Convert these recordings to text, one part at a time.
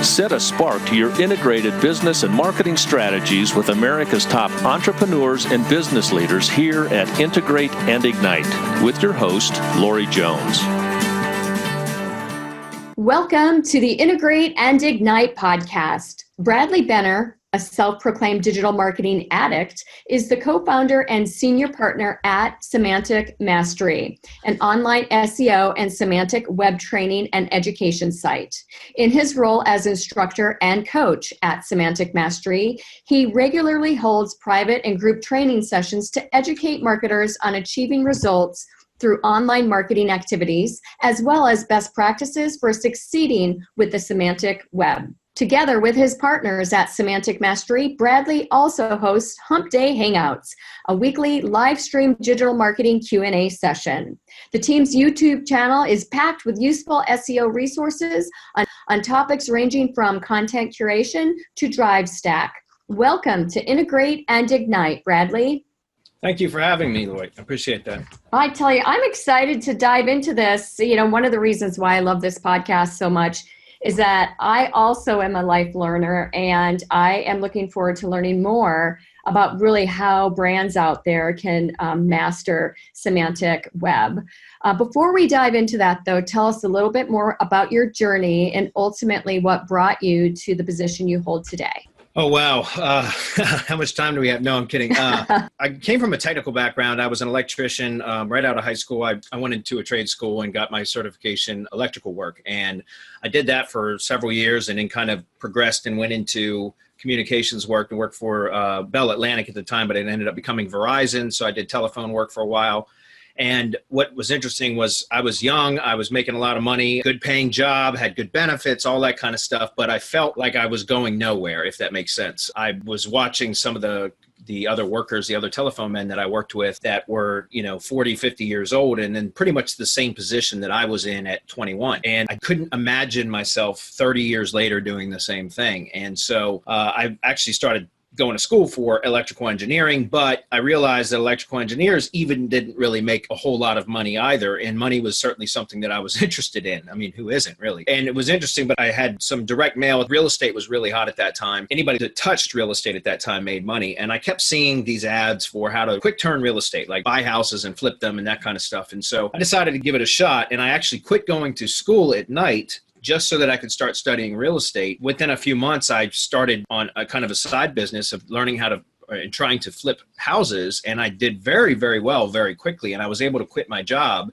Set a spark to your integrated business and marketing strategies with America's top entrepreneurs and business leaders here at Integrate and Ignite with your host, Lori Jones. Welcome to the Integrate and Ignite podcast. Bradley Benner, a self-proclaimed digital marketing addict, is the co-founder and senior partner at Semantic Mastery, an online SEO and semantic web training and education site. In his role as instructor and coach at Semantic Mastery, he regularly holds private and group training sessions to educate marketers on achieving results through online marketing activities, as well as best practices for succeeding with the semantic web. Together with his partners at Semantic Mastery, Bradley also hosts Hump Day Hangouts, a weekly live stream digital marketing Q&A session. The team's YouTube channel is packed with useful SEO resources on topics ranging from content curation to Drive Stack. Welcome to Integrate and Ignite, Bradley. Thank you for having me, Lloyd. I appreciate that. I tell you, I'm excited to dive into this. You know, one of the reasons why I love this podcast so much is that I also am a life learner, and I am looking forward to learning more about really how brands out there can master semantic web. Before we dive into that, though, tell us a little bit more about your journey and ultimately what brought you to the position you hold today. Oh, wow. How much time do we have? No, I'm kidding. I came from a technical background. I was an electrician right out of high school. I went into a trade school and got my certification electrical work. And I did that for several years and then kind of progressed and went into communications work and worked for Bell Atlantic at the time, but it ended up becoming Verizon. So I did telephone work for a while. And what was interesting was I was young, I was making a lot of money, good paying job, had good benefits, all that kind of stuff. But I felt like I was going nowhere, if that makes sense. I was watching some of the other workers, the other telephone men that I worked with that were, 40, 50 years old and in pretty much the same position that I was in at 21. And I couldn't imagine myself 30 years later doing the same thing. And so I actually started going to school for electrical engineering, but I realized that electrical engineers even didn't really make a whole lot of money either. And money was certainly something that I was interested in. I mean, who isn't really? And it was interesting, but I had some direct mail. Real estate was really hot at that time. Anybody that touched real estate at that time made money. And I kept seeing these ads for how to quick turn real estate, like buy houses and flip them and that kind of stuff. And so I decided to give it a shot. And I actually quit going to school at night just so that I could start studying real estate. Within a few months, I started on a kind of a side business of learning how to and trying to flip houses. And I did very, very well very quickly. And I was able to quit my job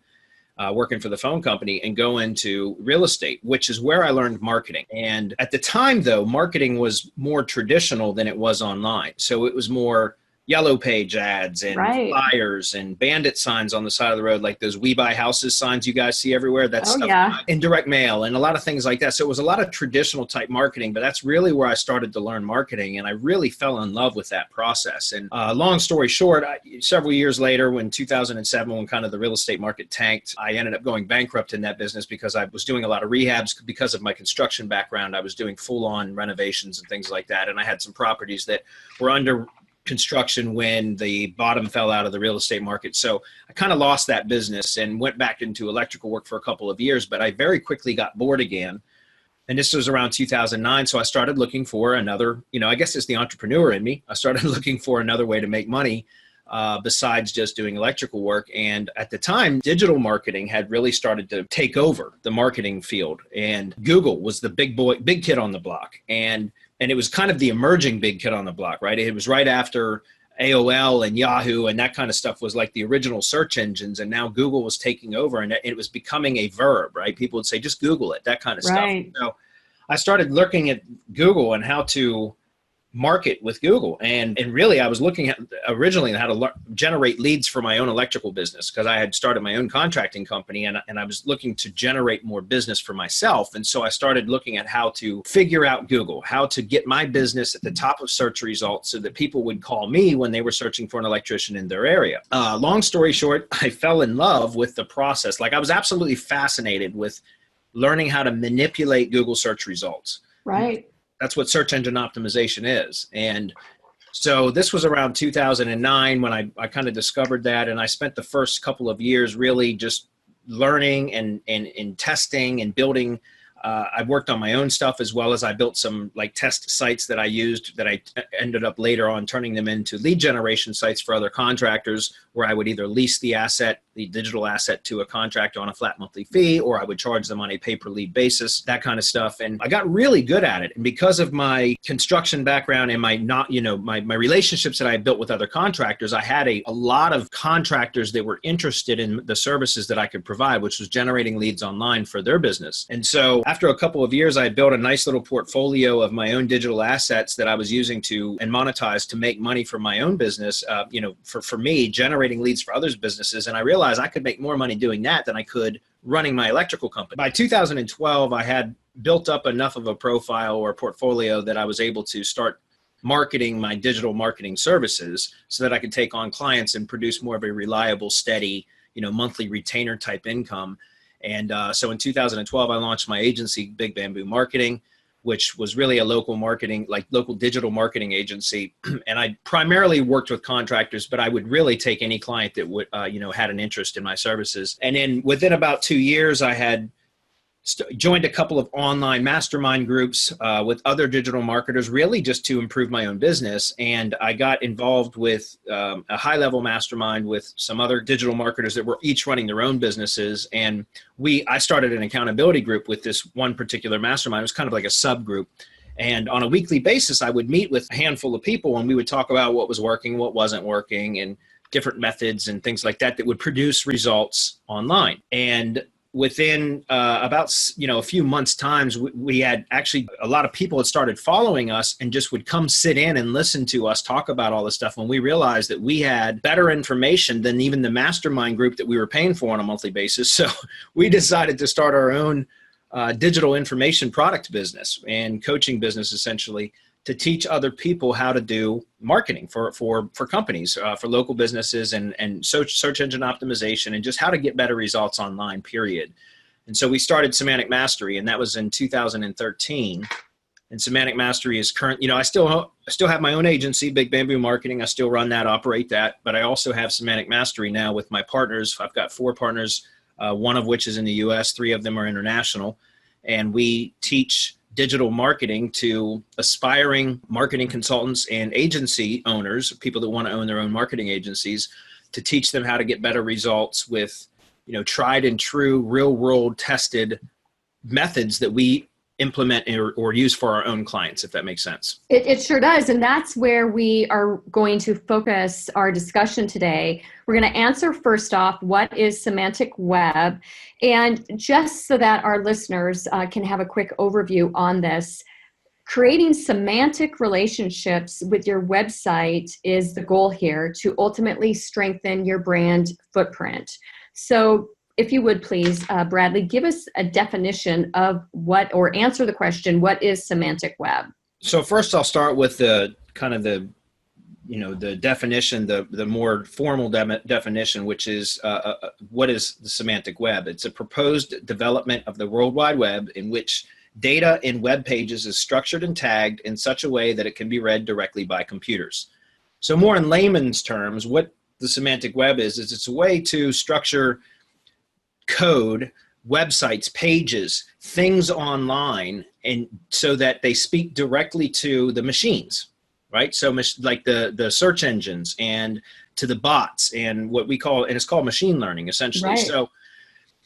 working for the phone company and go into real estate, which is where I learned marketing. And at the time, though, marketing was more traditional than it was online. So it was more yellow page ads and flyers and bandit signs on the side of the road, like those "We Buy Houses" signs you guys see everywhere. That's stuff in direct mail and a lot of things like that. So it was a lot of traditional type marketing, but that's really where I started to learn marketing. And I really fell in love with that process. And long story short, several years later, when 2007, when kind of the real estate market tanked, I ended up going bankrupt in that business because I was doing a lot of rehabs because of my construction background. I was doing full-on renovations and things like that. And I had some properties that were under construction when the bottom fell out of the real estate market. So I kind of lost that business and went back into electrical work for a couple of years, but I very quickly got bored again. And this was around 2009. So I started looking for another, I guess it's the entrepreneur in me. I started looking for another way to make money besides just doing electrical work. And at the time, digital marketing had really started to take over the marketing field. And Google was the big kid on the block. And it was kind of the emerging big kid on the block, right? It was right after AOL and Yahoo and that kind of stuff was like the original search engines. And now Google was taking over and it was becoming a verb, right? People would say, just Google it, that kind of stuff. So I started looking at Google and how to market with Google. And really, I was looking at originally how to generate leads for my own electrical business because I had started my own contracting company and I was looking to generate more business for myself. And so I started looking at how to figure out Google, how to get my business at the top of search results so that people would call me when they were searching for an electrician in their area. Long story short, I fell in love with the process. Like I was absolutely fascinated with learning how to manipulate Google search results. Right. That's what search engine optimization is. And so this was around 2009 when I kind of discovered that. And I spent the first couple of years really just learning and testing and building I worked on my own stuff, as well as I built some like test sites that I used that I ended up later on turning them into lead generation sites for other contractors, where I would either lease the asset, the digital asset, to a contractor on a flat monthly fee, or I would charge them on a pay per lead basis, that kind of stuff. And I got really good at it. And because of my construction background and my relationships that I built with other contractors, I had a lot of contractors that were interested in the services that I could provide, which was generating leads online for their business. And so after a couple of years, I built a nice little portfolio of my own digital assets that I was using to and monetize to make money for my own business, for me, generating leads for others' businesses. And I realized I could make more money doing that than I could running my electrical company. By 2012, I had built up enough of a profile or a portfolio that I was able to start marketing my digital marketing services so that I could take on clients and produce more of a reliable, steady, monthly retainer type income. And so in 2012, I launched my agency, Big Bamboo Marketing, which was really a local digital marketing agency. And I primarily worked with contractors, but I would really take any client that would, had an interest in my services. And then within about 2 years, I had joined a couple of online mastermind groups with other digital marketers, really just to improve my own business. And I got involved with a high-level mastermind with some other digital marketers that were each running their own businesses. And I started an accountability group with this one particular mastermind. It was kind of like a subgroup. And on a weekly basis, I would meet with a handful of people, and we would talk about what was working, what wasn't working, and different methods and things like that would produce results online. And within about a few months' times, we had actually a lot of people had started following us and just would come sit in and listen to us talk about all this stuff. When we realized that we had better information than even the mastermind group that we were paying for on a monthly basis, so we decided to start our own digital information product business and coaching business, essentially, to teach other people how to do marketing for companies, for local businesses, and search engine optimization, and just how to get better results online, period. And so we started Semantic Mastery, and that was in 2013. And Semantic Mastery is current. I still have my own agency, Big Bamboo Marketing. I still run that, operate that, but I also have Semantic Mastery now with my partners. I've got 4 partners, one of which is in the U.S., 3 of them are international, and we teach digital marketing to aspiring marketing consultants and agency owners, people that want to own their own marketing agencies, to teach them how to get better results with, tried and true, real world tested methods that we implement or use for our own clients, if that makes sense. It sure does. And that's where we are going to focus our discussion today. We're going to answer first off, what is Semantic Web? And just so that our listeners can have a quick overview on this, creating semantic relationships with your website is the goal here to ultimately strengthen your brand footprint. So if you would please, Bradley, give us a definition of or answer the question, what is Semantic Web? So first I'll start with the definition, the more formal definition, which is what is the Semantic Web? It's a proposed development of the World Wide Web in which data in web pages is structured and tagged in such a way that it can be read directly by computers. So more in layman's terms, what the Semantic Web is it's a way to structure code, websites, pages, things online, and so that they speak directly to the machines, right? So like the search engines and to the bots and what we call, and it's called machine learning, essentially. Right. So,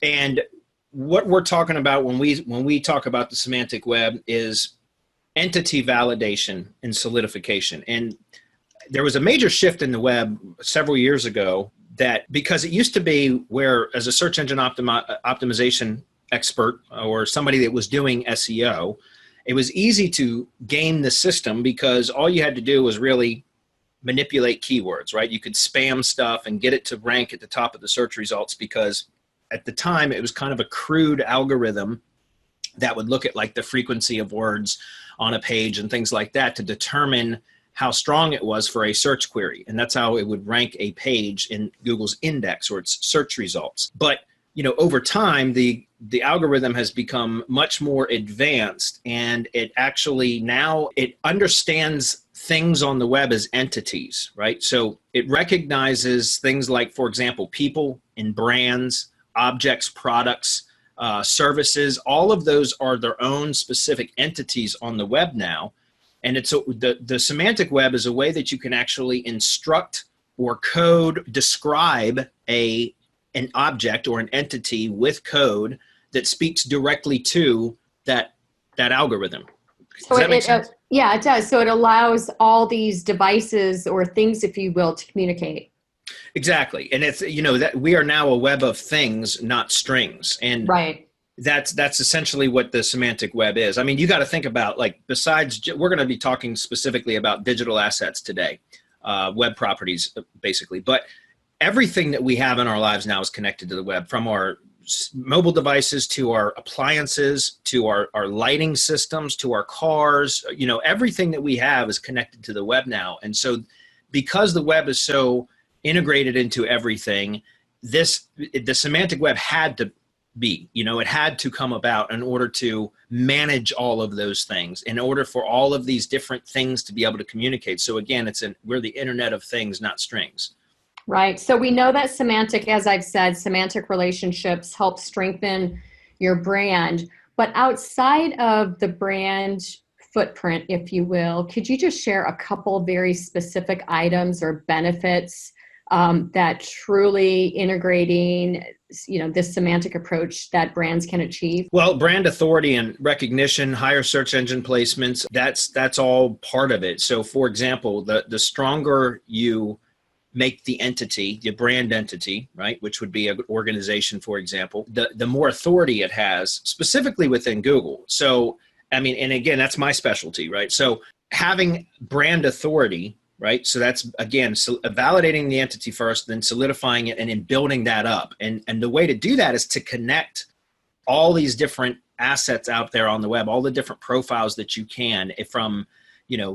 and what we're talking about when we talk about the Semantic Web is entity validation and solidification. And there was a major shift in the web several years ago, that because it used to be where, as a search engine optimization expert or somebody that was doing SEO, it was easy to game the system because all you had to do was really manipulate keywords, right? You could spam stuff and get it to rank at the top of the search results, because at the time it was kind of a crude algorithm that would look at like the frequency of words on a page and things like that to determine how strong it was for a search query. And that's how it would rank a page in Google's index or its search results. But, over time, the algorithm has become much more advanced, and it actually now it understands things on the web as entities, right? So it recognizes things like, for example, people and brands, objects, products, services. All of those are their own specific entities on the web now. And the semantic web is a way that you can actually instruct or code, describe an object or an entity with code that speaks directly to that algorithm. Does that make sense? Yeah, it does. So it allows all these devices or things, if you will, to communicate. Exactly. And it's, that we are now a web of things, not strings. And right. That's essentially what the semantic web is. I mean, you got to think about, like, besides, we're going to be talking specifically about digital assets today, web properties, basically. But everything that we have in our lives now is connected to the web, from our mobile devices to our appliances, to our lighting systems, to our cars. Everything that we have is connected to the web now. And so because the web is so integrated into everything, the semantic web had to be, it had to come about in order to manage all of those things, in order for all of these different things to be able to communicate. So again, we're the Internet of Things, not strings. Right. So we know that as I've said, semantic relationships help strengthen your brand. But outside of the brand footprint, if you will, could you just share a couple very specific items or benefits that truly integrating, this semantic approach that brands can achieve? Well, brand authority and recognition, higher search engine placements, that's all part of it. So for example, the stronger you make the entity, the brand entity, right, which would be an organization, for example, the more authority it has, specifically within Google. So, I mean, and again, that's my specialty, right? So having brand authority, right? So that's, again, validating the entity first, then solidifying it, and then building that up. And the way to do that is to connect all these different assets out there on the web, all the different profiles that you can, from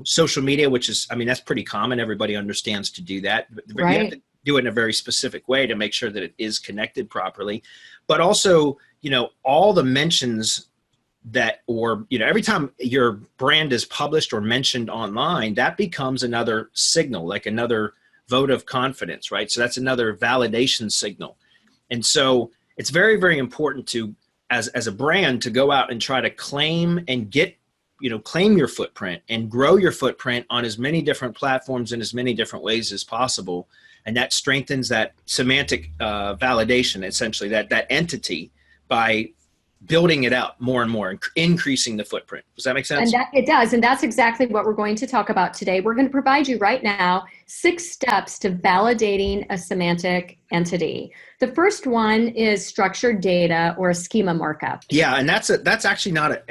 social media, which is, I mean, that's pretty common. Everybody understands to do that. But right. You have to do it in a very specific way to make sure that it is connected properly. But also, all the mentions every time your brand is published or mentioned online, that becomes another signal, like another vote of confidence, right? So that's another validation signal. And so it's very, very important to, as a brand, to go out and try to claim and claim your footprint and grow your footprint on as many different platforms in as many different ways as possible. And that strengthens that semantic validation, essentially, that entity, by building it out more and more and increasing the footprint. Does that make sense? And it does. And that's exactly what we're going to talk about today. We're going to provide you right now 6 steps to validating a semantic entity. The first one is structured data or a schema markup. Yeah. And that's actually not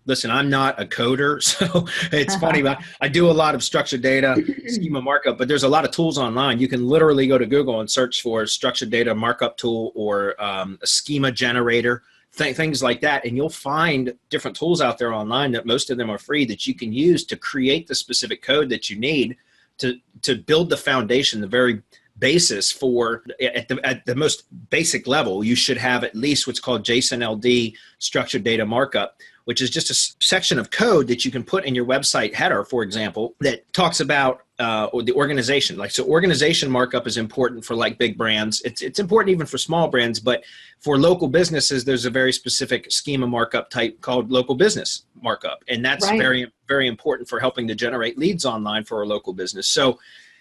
listen, I'm not a coder, so it's funny, but I do a lot of structured data, schema markup, but there's a lot of tools online. You can literally go to Google and search for structured data markup tool or a schema generator, things like that. And you'll find different tools out there online, that most of them are free, that you can use to create the specific code that you need to build the foundation, the very basis for, at the most basic level, you should have at least what's called JSON LD structured data markup, which is just a section of code that you can put in your website header, for example, that talks about the organization. So organization markup is important for big brands. It's important even for small brands, but for local businesses, there's a very specific schema markup type called local business markup. And that's right. very, very important for helping to generate leads online for a local business. So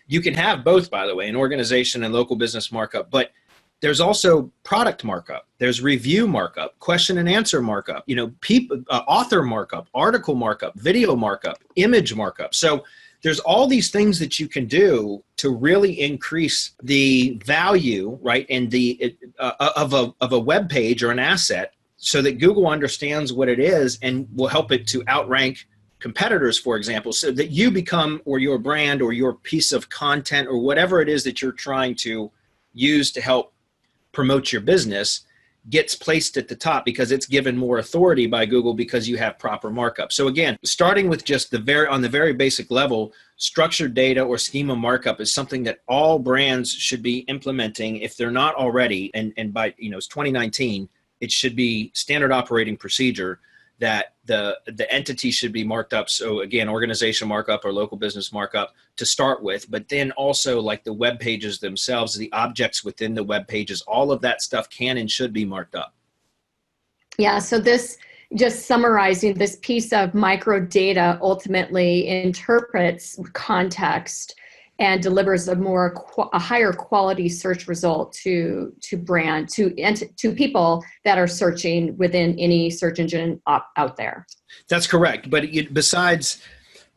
you can have both, by the way, an organization and local business markup, but there's also product markup. There's review markup, question and answer markup, author markup, article markup, video markup, image markup. So there's all these things that you can do to really increase the value, right, and of a web page or an asset, so that Google understands what it is and will help it to outrank competitors, for example, so that you become, or your brand or your piece of content or whatever it is that you're trying to use to help promote your business, gets placed at the top because it's given more authority by Google because you have proper markup. So again, starting with just on the very basic level, structured data or schema markup is something that all brands should be implementing if they're not already. And by, it's 2019, it should be standard operating procedure that the entity should be marked up. So again, organization markup or local business markup to start with, but then also like the web pages themselves, the objects within the web pages, all of that stuff can and should be marked up. Yeah, so this, just summarizing, this piece of micro data ultimately interprets context and delivers a higher quality search result to people that are searching within any search engine out there. That's correct. But besides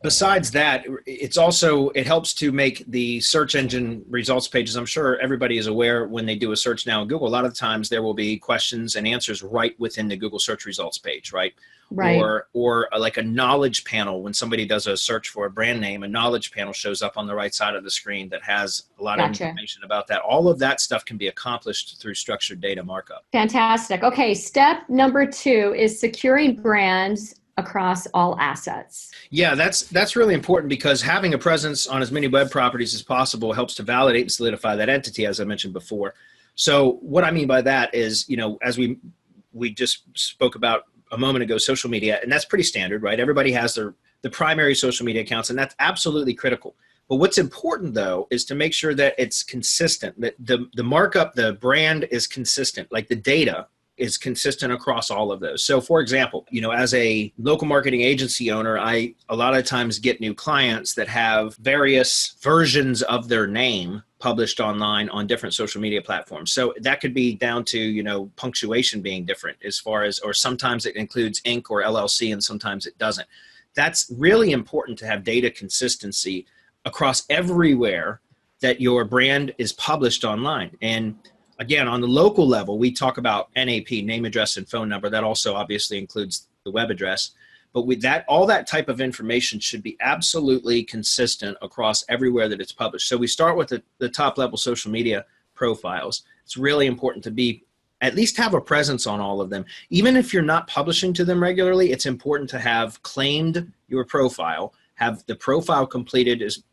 that, it helps to make the search engine results pages. I'm sure everybody is aware when they do a search now in Google, a lot of times there will be questions and answers right within the Google search results page, right? Right. Or like a knowledge panel. When somebody does a search for a brand name, a knowledge panel shows up on the right side of the screen that has a lot of information about that. All of that stuff can be accomplished through structured data markup. Fantastic. Okay, step number 2 is securing brands across all assets. Yeah, that's really important, because having a presence on as many web properties as possible helps to validate and solidify that entity, as I mentioned before. So what I mean by that is, as we just spoke about a moment ago, social media, and that's pretty standard, right? Everybody has the primary social media accounts, and that's absolutely critical. But what's important, though, is to make sure that it's consistent, that the markup, the brand is consistent, like the data is consistent across all of those. So for example, as a local marketing agency owner, I a lot of times get new clients that have various versions of their name published online on different social media platforms. So that could be down to, punctuation being different or sometimes it includes Inc. or LLC and sometimes it doesn't. That's really important to have data consistency across everywhere that your brand is published online. And again, on the local level, we talk about NAP, name, address, and phone number. That also obviously includes the web address. But with that, all that type of information should be absolutely consistent across everywhere that it's published. So we start with the top level social media profiles. It's really important to at least have a presence on all of them. Even if you're not publishing to them regularly, it's important to have claimed your profile, have the profile completed as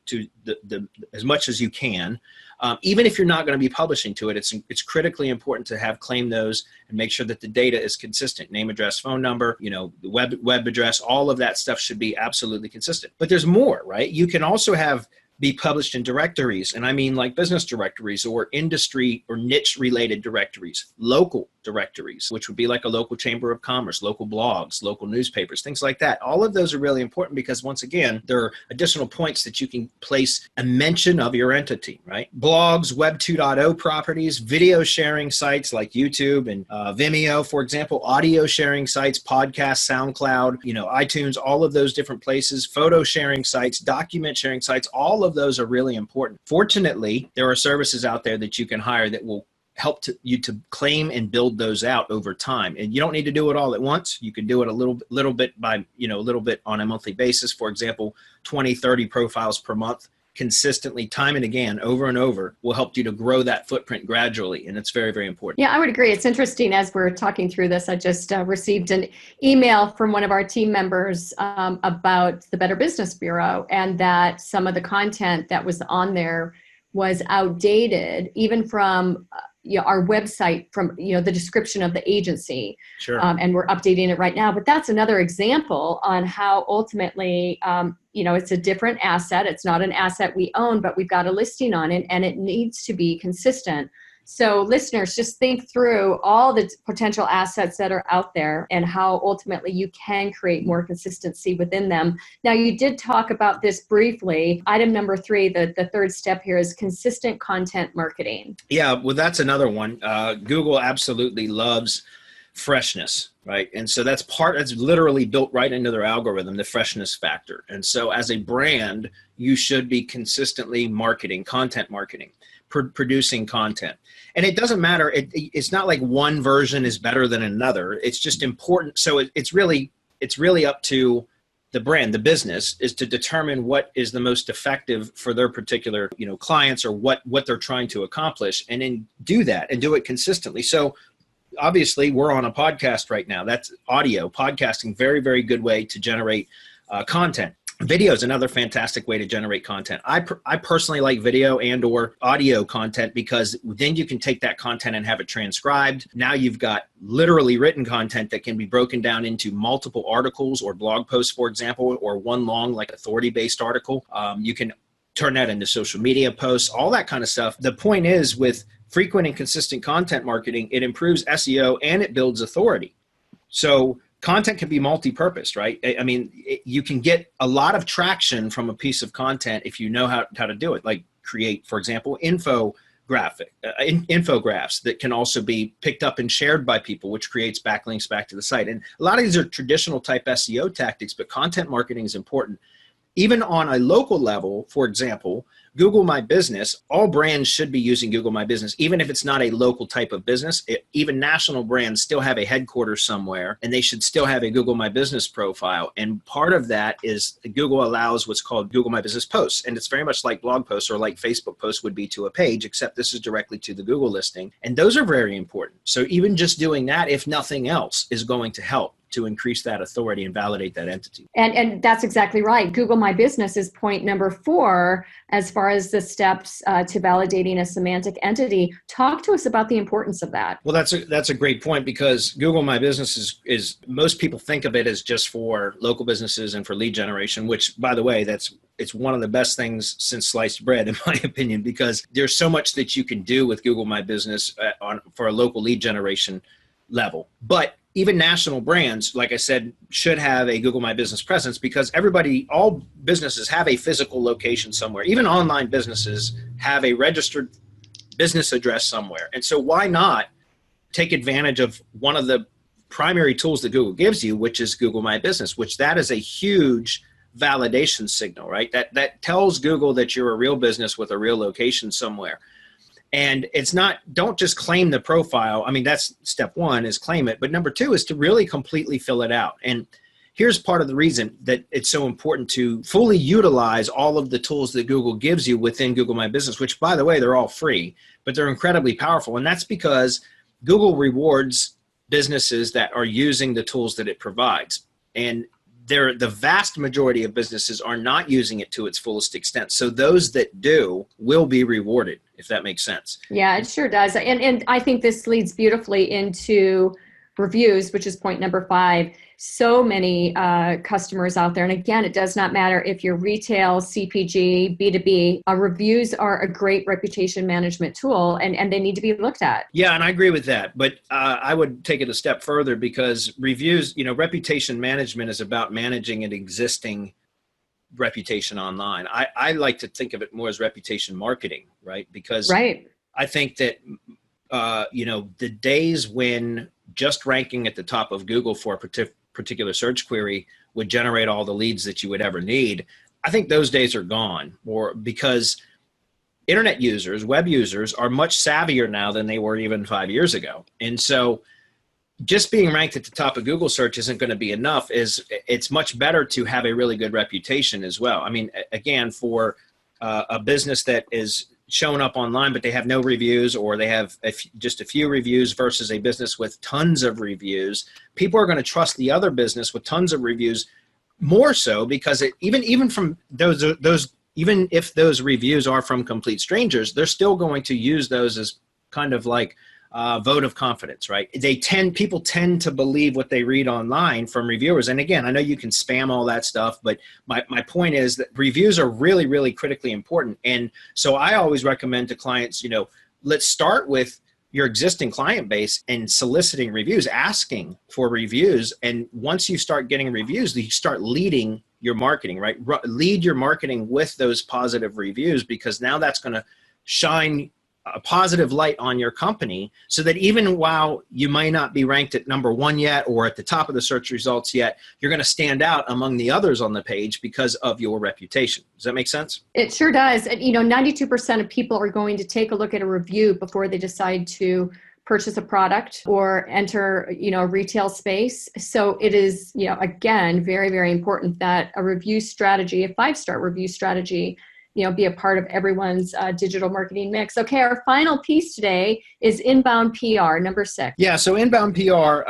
much as you can. Even if you're not going to be publishing to it, it's critically important to have claimed those and make sure that the data is consistent. Name, address, phone number, the web address, all of that stuff should be absolutely consistent. But there's more, right? You can also be published in directories, and I mean like business directories or industry or niche related directories, local directories, which would be like a local chamber of commerce, local blogs, local newspapers, things like that. All of those are really important because once again, there are additional points that you can place a mention of your entity, right? Blogs, Web 2.0 properties, video sharing sites like YouTube and Vimeo, for example, audio sharing sites, podcasts, SoundCloud, iTunes, all of those different places, photo sharing sites, document sharing sites, all of those are really important. Fortunately, there are services out there that you can hire that will help you to claim and build those out over time. And you don't need to do it all at once. You can do it a little bit by, a little bit on a monthly basis. For example, 20, 30 profiles per month, consistently, time and again, over and over, will help you to grow that footprint gradually. And it's very, very important. Yeah, I would agree. It's interesting as we're talking through this. I just received an email from one of our team members about the Better Business Bureau, and that some of the content that was on there was outdated, even from our website, from the description of the agency. Sure. And we're updating it right now. But that's another example on how ultimately, it's a different asset. It's not an asset we own, but we've got a listing on it, and it needs to be consistent. So listeners, just think through all the potential assets that are out there and how ultimately you can create more consistency within them. Now, you did talk about this briefly. Item number 3, the third step here, is consistent content marketing. Yeah, well, that's another one. Google absolutely loves freshness, right? And so that's literally built right into their algorithm, the freshness factor. And so as a brand, you should be consistently content marketing, producing content. And it doesn't matter. It's not like one version is better than another. It's just important. So it's really up to the brand, the business, is to determine what is the most effective for their particular, clients, or what they're trying to accomplish, and then do that and do it consistently. So obviously we're on a podcast right now. That's audio podcasting, very, very good way to generate content. Video is another fantastic way to generate content. I personally like video and or audio content because then you can take that content and have it transcribed. Now you've got literally written content that can be broken down into multiple articles or blog posts, for example, or one long like authority-based article. You can turn that into social media posts, all that kind of stuff. The point is, with frequent and consistent content marketing, it improves SEO and it builds authority. So content can be multi-purpose, right? I mean, you can get a lot of traction from a piece of content if you know how to do it, like create, for example, infographics that can also be picked up and shared by people, which creates backlinks back to the site. And a lot of these are traditional type SEO tactics, but content marketing is important. Even on a local level, for example, Google My Business, all brands should be using Google My Business, even if it's not a local type of business. Even national brands still have a headquarters somewhere, and they should still have a Google My Business profile. And part of that is Google allows what's called Google My Business posts. And it's very much like blog posts or like Facebook posts would be to a page, except this is directly to the Google listing. And those are very important. So even just doing that, if nothing else, is going to help to increase that authority and validate that entity. And that's exactly right. Google My Business is point number 4 as far as the steps to validating a semantic entity. Talk to us about the importance of that. Well, that's a great point, because Google My Business is most people think of it as just for local businesses and for lead generation, which, by the way, it's one of the best things since sliced bread, in my opinion, because there's so much that you can do with Google My Business for a local lead generation level. But even national brands, like I said, should have a Google My Business presence, because all businesses have a physical location somewhere. Even online businesses have a registered business address somewhere. And so why not take advantage of one of the primary tools that Google gives you, which is Google My Business, which that is a huge validation signal, right? That tells Google that you're a real business with a real location somewhere. And it's not, don't just claim the profile. I mean, that's step 1, is claim it. But number 2 is to really completely fill it out. And here's part of the reason that it's so important to fully utilize all of the tools that Google gives you within Google My Business, which, by the way, they're all free, but they're incredibly powerful. And that's because Google rewards businesses that are using the tools that it provides. And the vast majority of businesses are not using it to its fullest extent. So those that do will be rewarded, if that makes sense. Yeah, it sure does. And I think this leads beautifully into reviews, which is point number 5. So many customers out there. And again, it does not matter if you're retail, CPG, B2B. Reviews are a great reputation management tool, and they need to be looked at. Yeah, and I agree with that. But I would take it a step further, because reviews, reputation management is about managing an existing reputation online. I like to think of it more as reputation marketing, right? Because right. I think that, the days when just ranking at the top of Google for a particular search query would generate all the leads that you would ever need, I think those days are gone. Or because internet users, web users, are much savvier now than they were even 5 years ago. And so just being ranked at the top of Google search isn't going to be enough. It's much better to have a really good reputation as well. I mean, again, for a business that is shown up online, but they have no reviews, or they have just a few reviews versus a business with tons of reviews, people are going to trust the other business with tons of reviews more so, because even from those, even if those reviews are from complete strangers, they're still going to use those as kind of like vote of confidence, right? People tend to believe what they read online from reviewers. And again, I know you can spam all that stuff, but my point is that reviews are really, really critically important. And so I always recommend to clients, let's start with your existing client base and soliciting reviews, asking for reviews. And once you start getting reviews, you start leading your marketing, right? Lead your marketing with those positive reviews, because now that's going to shine a positive light on your company, so that even while you might not be ranked at number 1 yet, or at the top of the search results yet, you're going to stand out among the others on the page because of your reputation. Does that make sense? It sure does. And, 92% of people are going to take a look at a review before they decide to purchase a product or enter, a retail space. So it is, again, very, very important that a review strategy, a 5-star review strategy, be a part of everyone's digital marketing mix. Okay, our final piece today is inbound PR, number 6. Yeah, so inbound PR,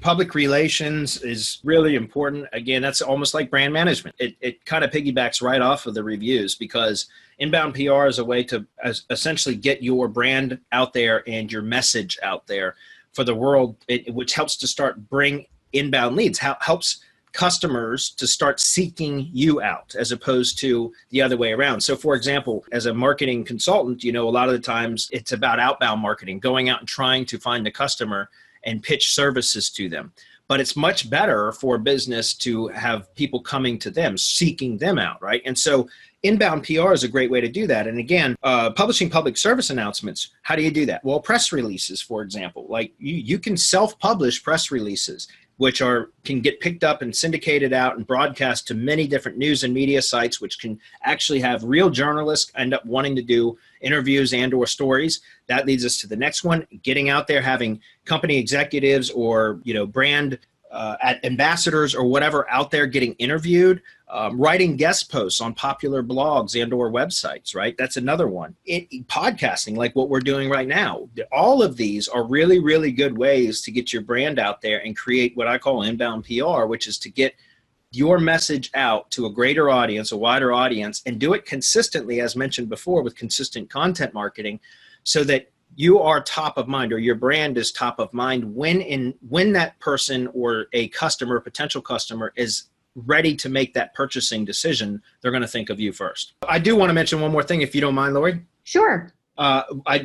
public relations is really important. Again, that's almost like brand management. It kind of piggybacks right off of the reviews, because inbound PR is a way to essentially get your brand out there and your message out there for the world, which helps to start bring inbound leads, helps customers to start seeking you out, as opposed to the other way around. So for example, as a marketing consultant, a lot of the times it's about outbound marketing, going out and trying to find the customer and pitch services to them. But it's much better for business to have people coming to them, seeking them out, right? And so inbound PR is a great way to do that. And again, publishing public service announcements, how do you do that? Well, press releases, for example, like you can self-publish press releases, which can get picked up and syndicated out and broadcast to many different news and media sites, which can actually have real journalists end up wanting to do interviews and or stories. That leads us to the next one, getting out there, having company executives or brand ambassadors or whatever out there getting interviewed, writing guest posts on popular blogs and or websites, right? That's another one. Podcasting, like what we're doing right now. All of these are really, really good ways to get your brand out there and create what I call inbound PR, which is to get your message out to a greater audience, a wider audience, and do it consistently, as mentioned before, with consistent content marketing, so that you are top of mind, or your brand is top of mind when that person or a customer, potential customer, is ready to make that purchasing decision. They're going to think of you first. I do want to mention one more thing, if you don't mind, Lori. Sure.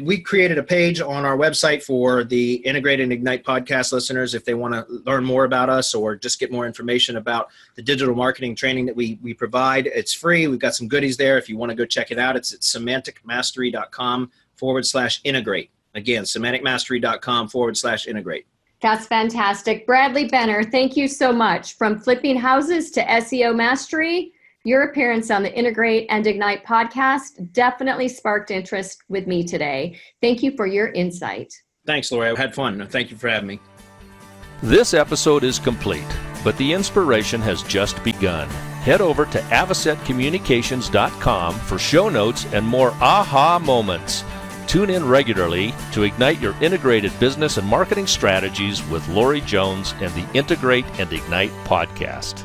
We created a page on our website for the Integrate and Ignite podcast listeners if they want to learn more about us or just get more information about the digital marketing training that we provide. It's free. We've got some goodies there. If you want to go check it out, it's at semanticmastery.com/integrate. Again, semanticmastery.com/integrate. That's fantastic. Bradley Benner, thank you so much. From flipping houses to SEO mastery, your appearance on the Integrate and Ignite podcast definitely sparked interest with me today. Thank you for your insight. Thanks, Lori. I had fun. Thank you for having me. This episode is complete, but the inspiration has just begun. Head over to avocetcommunications.com for show notes and more aha moments. Tune in regularly to ignite your integrated business and marketing strategies with Lori Jones and the Integrate and Ignite podcast.